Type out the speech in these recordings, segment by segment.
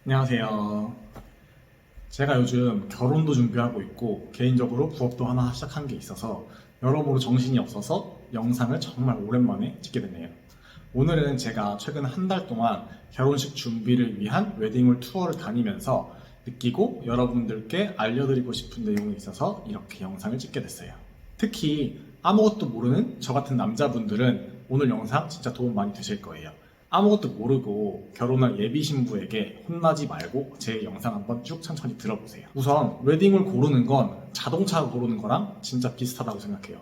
안녕하세요. 제가 요즘 결혼도 준비하고 있고 개인적으로 부업도 하나 시작한 게 있어서 여러모로 정신이 없어서 영상을 정말 오랜만에 찍게 됐네요. 오늘은 제가 최근 한 달 동안 결혼식 준비를 위한 웨딩홀 투어를 다니면서 느끼고 여러분들께 알려드리고 싶은 내용이 있어서 이렇게 영상을 찍게 됐어요. 특히 아무것도 모르는 저 같은 남자분들은 오늘 영상 진짜 도움 많이 되실 거예요. 아무것도 모르고 결혼할 예비 신부에게 혼나지 말고 제 영상 한번 쭉 천천히 들어보세요. 우선 웨딩을 고르는 건 자동차 고르는 거랑 진짜 비슷하다고 생각해요.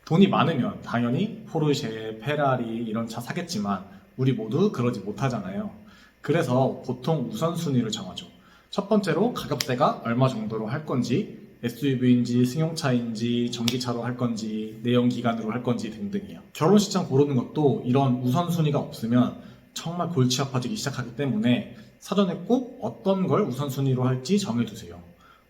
돈이 많으면 당연히 포르쉐, 페라리 이런 차 사겠지만 우리 모두 그러지 못하잖아요. 그래서 보통 우선순위를 정하죠. 첫 번째로 가격대가 얼마 정도로 할 건지, SUV인지 승용차인지 전기차로 할 건지 내연기관으로 할 건지 등등이요. 결혼식장 고르는 것도 이런 우선순위가 없으면 정말 골치 아파지기 시작하기 때문에 사전에 꼭 어떤 걸 우선순위로 할지 정해두세요.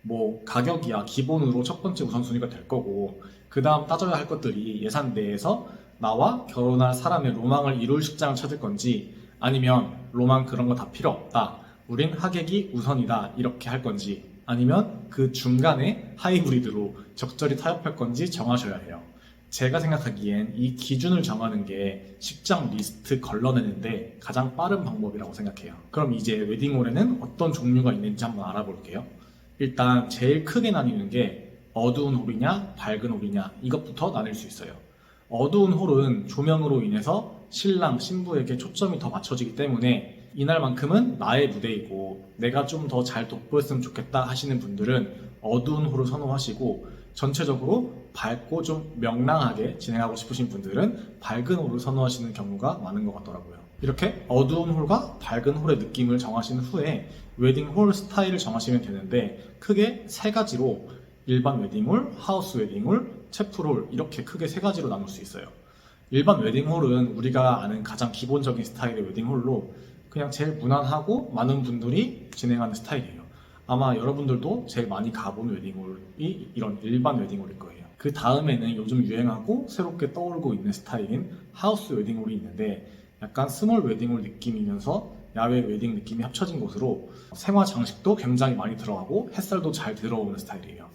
뭐 가격이야 기본으로 첫 번째 우선순위가 될 거고 그 다음 따져야 할 것들이 예산 내에서 나와 결혼할 사람의 로망을 이룰 식장을 찾을 건지 아니면 로망 그런 거 다 필요 없다. 우린 하객이 우선이다. 이렇게 할 건지 아니면 그 중간에 하이브리드로 적절히 타협할 건지 정하셔야 해요. 제가 생각하기엔 이 기준을 정하는 게 식장 리스트 걸러내는데 가장 빠른 방법이라고 생각해요. 그럼 이제 웨딩홀에는 어떤 종류가 있는지 한번 알아볼게요. 일단 제일 크게 나뉘는 게 어두운 홀이냐 밝은 홀이냐 이것부터 나뉠 수 있어요. 어두운 홀은 조명으로 인해서 신랑 신부에게 초점이 더 맞춰지기 때문에 이날만큼은 나의 무대이고 내가 좀 더 잘 돋보였으면 좋겠다 하시는 분들은 어두운 홀을 선호하시고 전체적으로 밝고 좀 명랑하게 진행하고 싶으신 분들은 밝은 홀을 선호하시는 경우가 많은 것 같더라고요. 이렇게 어두운 홀과 밝은 홀의 느낌을 정하신 후에 웨딩 홀 스타일을 정하시면 되는데 크게 세 가지로 일반 웨딩홀, 하우스 웨딩홀, 채플홀 이렇게 크게 세 가지로 나눌 수 있어요. 일반 웨딩홀은 우리가 아는 가장 기본적인 스타일의 웨딩홀로 그냥 제일 무난하고 많은 분들이 진행하는 스타일이에요. 아마 여러분들도 제일 많이 가본 웨딩홀이 이런 일반 웨딩홀일 거예요. 그 다음에는 요즘 유행하고 새롭게 떠오르고 있는 스타일인 하우스 웨딩홀이 있는데 약간 스몰 웨딩홀 느낌이면서 야외 웨딩 느낌이 합쳐진 곳으로 생화 장식도 굉장히 많이 들어가고 햇살도 잘 들어오는 스타일이에요.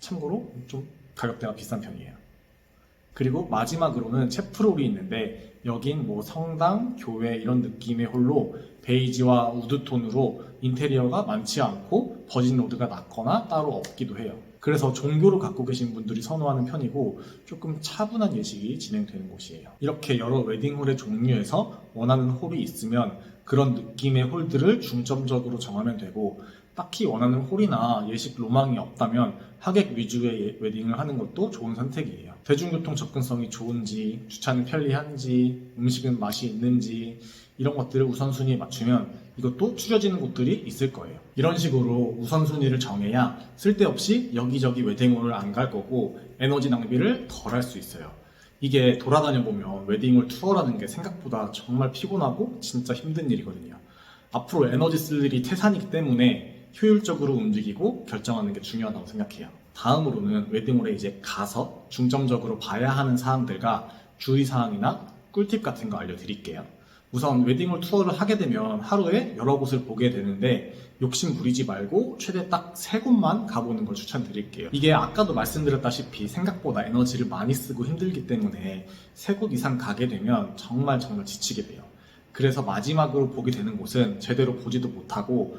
참고로 좀 가격대가 비싼 편이에요. 그리고 마지막으로는 채플홀이 있는데 여긴 뭐 성당, 교회 이런 느낌의 홀로 베이지와 우드톤으로 인테리어가 많지 않고 버진 로드가 낮거나 따로 없기도 해요. 그래서 종교를 갖고 계신 분들이 선호하는 편이고 조금 차분한 예식이 진행되는 곳이에요. 이렇게 여러 웨딩홀의 종류에서 원하는 홀이 있으면 그런 느낌의 홀들을 중점적으로 정하면 되고 딱히 원하는 홀이나 예식 로망이 없다면 하객 위주의 웨딩을 하는 것도 좋은 선택이에요. 대중교통 접근성이 좋은지, 주차는 편리한지, 음식은 맛이 있는지 이런 것들을 우선순위에 맞추면 이것도 추려지는 곳들이 있을 거예요. 이런 식으로 우선순위를 정해야 쓸데없이 여기저기 웨딩홀을 안 갈 거고 에너지 낭비를 덜 할 수 있어요. 이게 돌아다녀 보면 웨딩홀 투어라는 게 생각보다 정말 피곤하고 진짜 힘든 일이거든요. 앞으로 에너지 쓸 일이 태산이기 때문에 효율적으로 움직이고 결정하는 게 중요하다고 생각해요. 다음으로는 웨딩홀에 이제 가서 중점적으로 봐야 하는 사항들과 주의사항이나 꿀팁 같은 거 알려드릴게요. 우선 웨딩홀 투어를 하게 되면 하루에 여러 곳을 보게 되는데 욕심 부리지 말고 최대 딱 3곳만 가보는 걸 추천드릴게요. 이게 아까도 말씀드렸다시피 생각보다 에너지를 많이 쓰고 힘들기 때문에 3곳 이상 가게 되면 정말 지치게 돼요. 그래서 마지막으로 보게 되는 곳은 제대로 보지도 못하고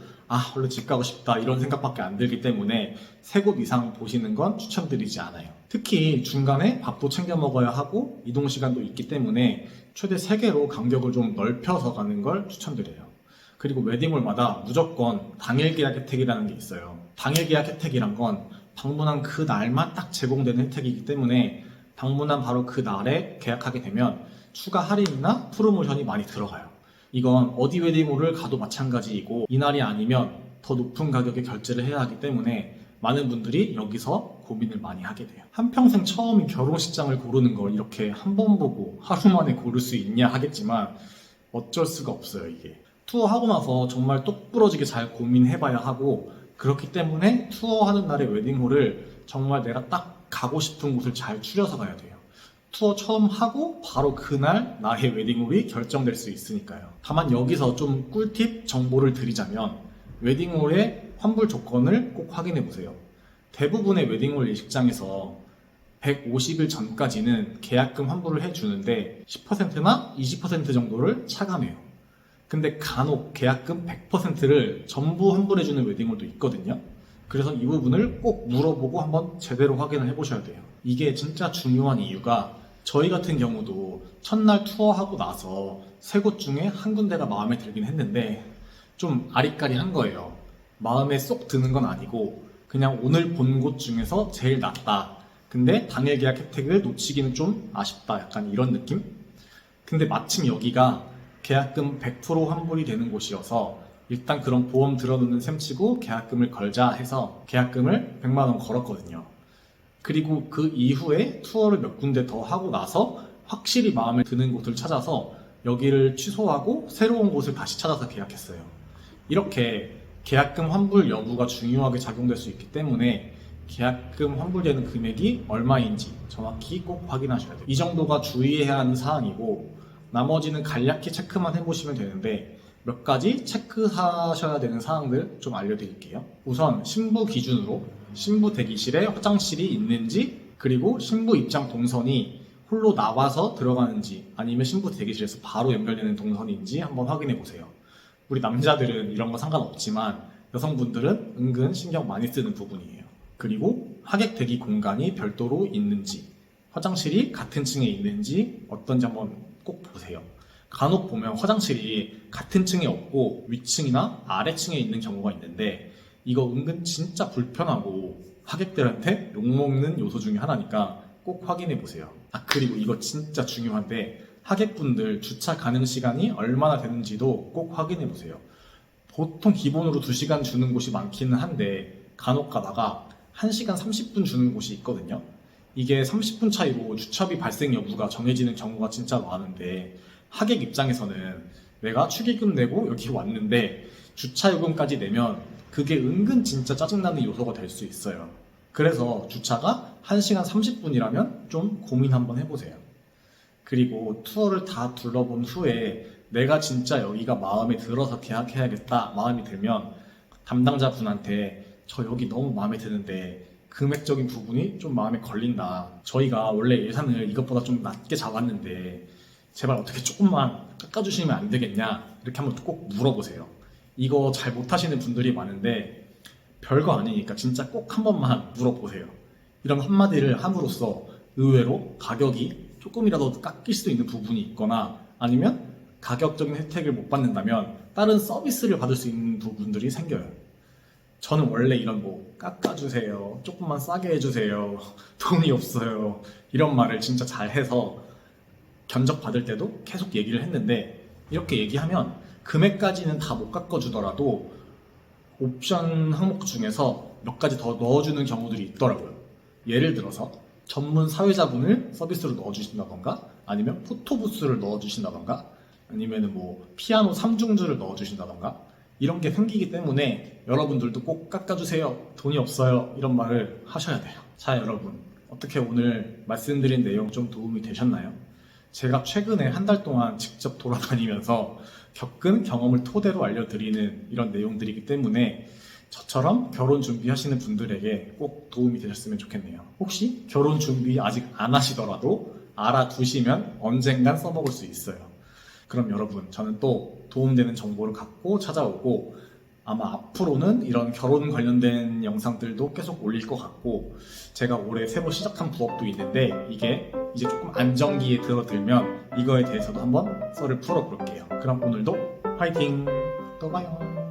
원래 집 가고 싶다 이런 생각밖에 안 들기 때문에 3곳 이상 보시는 건 추천드리지 않아요. 특히 중간에 밥도 챙겨 먹어야 하고 이동 시간도 있기 때문에 최대 3개로 간격을 좀 넓혀서 가는 걸 추천드려요. 그리고 웨딩홀마다 무조건 당일 계약 혜택이라는 게 있어요. 당일 계약 혜택이란 건 방문한 그 날만 딱 제공되는 혜택이기 때문에 방문한 바로 그 날에 계약하게 되면 추가 할인이나 프로모션이 많이 들어가요. 이건 어디 웨딩홀을 가도 마찬가지이고 이날이 아니면 더 높은 가격에 결제를 해야 하기 때문에 많은 분들이 여기서 고민을 많이 하게 돼요. 한평생 처음인 결혼식장을 고르는 걸 이렇게 한 번 보고 하루 만에 고를 수 있냐 하겠지만 어쩔 수가 없어요 이게. 투어하고 나서 정말 똑부러지게 잘 고민해봐야 하고 그렇기 때문에 투어하는 날의 웨딩홀을 정말 내가 딱 가고 싶은 곳을 잘 추려서 가야 돼요. 투어 처음 하고 바로 그날 나의 웨딩홀이 결정될 수 있으니까요. 다만 여기서 좀 꿀팁 정보를 드리자면 웨딩홀의 환불 조건을 꼭 확인해 보세요. 대부분의 웨딩홀 예식장에서 150일 전까지는 계약금 환불을 해주는데 10%나 20% 정도를 차감해요. 근데 간혹 계약금 100%를 전부 환불해주는 웨딩홀도 있거든요. 그래서 이 부분을 꼭 물어보고 한번 제대로 확인을 해보셔야 돼요. 이게 진짜 중요한 이유가 저희 같은 경우도 첫날 투어하고 나서 세 곳 중에 한 군데가 마음에 들긴 했는데 좀 아리까리한 거예요. 마음에 쏙 드는 건 아니고 그냥 오늘 본 곳 중에서 제일 낫다. 근데 당일 계약 혜택을 놓치기는 좀 아쉽다. 약간 이런 느낌? 근데 마침 여기가 계약금 100% 환불이 되는 곳이어서 일단 그런 보험 들어놓는 셈 치고 계약금을 걸자 해서 계약금을 100만 원 걸었거든요. 그리고 그 이후에 투어를 몇 군데 더 하고 나서 확실히 마음에 드는 곳을 찾아서 여기를 취소하고 새로운 곳을 다시 찾아서 계약했어요. 이렇게 계약금 환불 여부가 중요하게 작용될 수 있기 때문에 계약금 환불되는 금액이 얼마인지 정확히 꼭 확인하셔야 돼요. 이 정도가 주의해야 하는 사항이고 나머지는 간략히 체크만 해보시면 되는데 몇 가지 체크하셔야 되는 사항들 좀 알려드릴게요. 우선 신부 기준으로 신부 대기실에 화장실이 있는지 그리고 신부 입장 동선이 홀로 나와서 들어가는지 아니면 신부 대기실에서 바로 연결되는 동선인지 한번 확인해 보세요. 우리 남자들은 이런 거 상관없지만 여성분들은 은근 신경 많이 쓰는 부분이에요. 그리고 하객 대기 공간이 별도로 있는지 화장실이 같은 층에 있는지 어떤지 한번 꼭 보세요. 간혹 보면 화장실이 같은 층에 없고 위층이나 아래층에 있는 경우가 있는데 이거 은근 진짜 불편하고 하객들한테 욕먹는 요소 중에 하나니까 꼭 확인해 보세요. 그리고 이거 진짜 중요한데 하객분들 주차 가능 시간이 얼마나 되는지도 꼭 확인해 보세요. 보통 기본으로 2시간 주는 곳이 많기는 한데 간혹 가다가 1시간 30분 주는 곳이 있거든요. 이게 30분 차이로 주차비 발생 여부가 정해지는 경우가 진짜 많은데 하객 입장에서는 내가 축의금 내고 여기 왔는데 주차요금까지 내면 그게 은근 진짜 짜증나는 요소가 될 수 있어요. 그래서 주차가 1시간 30분이라면 좀 고민 한번 해보세요. 그리고 투어를 다 둘러본 후에 내가 진짜 여기가 마음에 들어서 계약해야겠다 마음이 들면 담당자분한테 저 여기 너무 마음에 드는데 금액적인 부분이 좀 마음에 걸린다. 저희가 원래 예산을 이것보다 좀 낮게 잡았는데 제발 어떻게 조금만 깎아주시면 안 되겠냐 이렇게 한번 꼭 물어보세요. 이거 잘 못하시는 분들이 많은데 별거 아니니까 진짜 꼭 한 번만 물어보세요. 이런 한마디를 함으로써 의외로 가격이 조금이라도 깎일 수도 있는 부분이 있거나 아니면 가격적인 혜택을 못 받는다면 다른 서비스를 받을 수 있는 부분들이 생겨요. 저는 원래 이런 뭐 깎아주세요, 조금만 싸게 해주세요, 돈이 없어요 이런 말을 진짜 잘해서 견적 받을 때도 계속 얘기를 했는데 이렇게 얘기하면 금액까지는 다 못 깎아주더라도 옵션 항목 중에서 몇 가지 더 넣어주는 경우들이 있더라고요. 예를 들어서 전문 사회자분을 서비스로 넣어주신다던가 아니면 포토부스를 넣어주신다던가 아니면 뭐 피아노 3중주를 넣어주신다던가 이런 게 생기기 때문에 여러분들도 꼭 깎아주세요, 돈이 없어요 이런 말을 하셔야 돼요. 자 여러분, 어떻게 오늘 말씀드린 내용 좀 도움이 되셨나요? 제가 최근에 한 달 동안 직접 돌아다니면서 겪은 경험을 토대로 알려드리는 이런 내용들이기 때문에 저처럼 결혼 준비하시는 분들에게 꼭 도움이 되셨으면 좋겠네요. 혹시 결혼 준비 아직 안 하시더라도 알아두시면 언젠간 써먹을 수 있어요. 그럼 여러분, 저는 또 도움되는 정보를 갖고 찾아오고 아마 앞으로는 이런 결혼 관련된 영상들도 계속 올릴 것 같고 제가 올해 새로 시작한 부업도 있는데 이게 이제 조금 안정기에 들어들면 이거에 대해서도 한번 썰을 풀어볼게요. 그럼 오늘도 화이팅! 또 봐요.